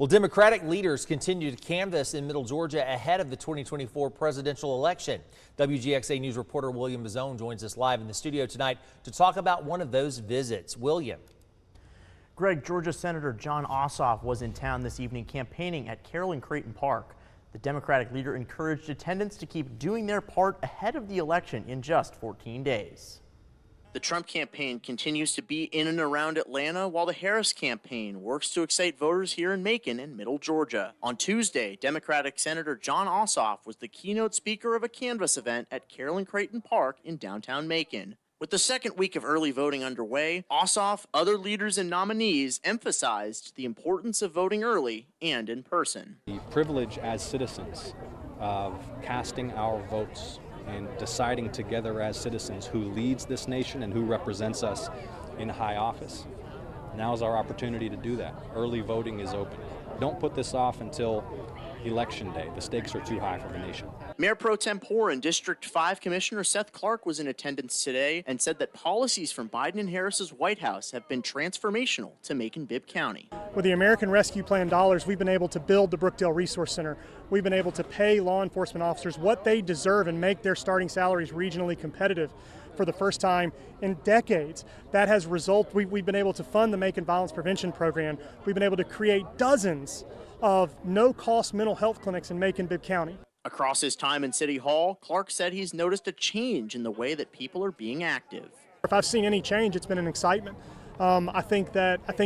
Well, Democratic leaders continue to canvass in Middle Georgia ahead of the 2024 presidential election. WGXA News reporter William Bazone joins us live in the studio tonight to talk about one of those visits. William. Greg, Georgia Senator Jon Ossoff was in town this evening campaigning at Carolyn Crayton Park. The Democratic leader encouraged attendants to keep doing their part ahead of the election in just 14 days. The Trump campaign continues to be in and around Atlanta, while the Harris campaign works to excite voters here in Macon and Middle Georgia. On Tuesday, Democratic Senator Jon Ossoff was the keynote speaker of a canvass event at Carolyn Crayton Park in downtown Macon. With the second week of early voting underway, Ossoff, other leaders and nominees emphasized the importance of voting early and in person. The privilege as citizens of casting our votes and deciding together as citizens who leads this nation and who represents us in high office. Now's our opportunity to do that. Early voting is open. Don't put this off until Election Day. The stakes are too high for the nation. Mayor Pro Tempore and District 5 Commissioner Seth Clark was in attendance today and said that policies from Biden and Harris's White House have been transformational to Macon-Bibb County. With the American Rescue Plan dollars, we've been able to build the Brookdale Resource Center. We've been able to pay law enforcement officers what they deserve and make their starting salaries regionally competitive for the first time in decades. That has resulted, we've been able to fund the Macon Violence Prevention Program. We've been able to create dozens of no-cost mental health clinics in Macon-Bibb County. Across his time in City Hall, Clark said he's noticed a change in the way that people are being active. If I've seen any change, it's been an excitement. I think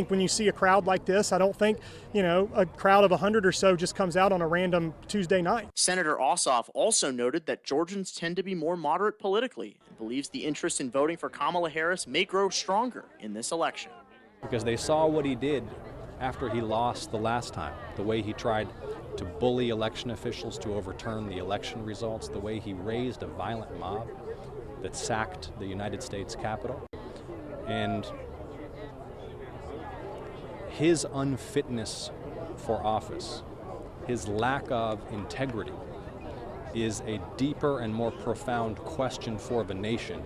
when you see a crowd like this, I don't think, a crowd of 100 or so just comes out on a random Tuesday night. Senator Ossoff also noted that Georgians tend to be more moderate politically and believes the interest in voting for Kamala Harris may grow stronger in this election. Because they saw what he did after he lost the last time, the way he tried to bully election officials to overturn the election results, the way he raised a violent mob that sacked the United States Capitol. And his unfitness for office, his lack of integrity, is a deeper and more profound question for the nation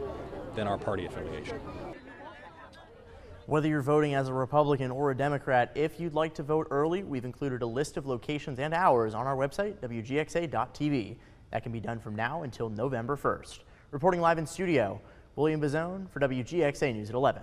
than our party affiliation. Whether you're voting as a Republican or a Democrat, if you'd like to vote early, we've included a list of locations and hours on our website, WGXA.tv. That can be done from now until November 1st. Reporting live in studio, William Bazone for WGXA News at 11.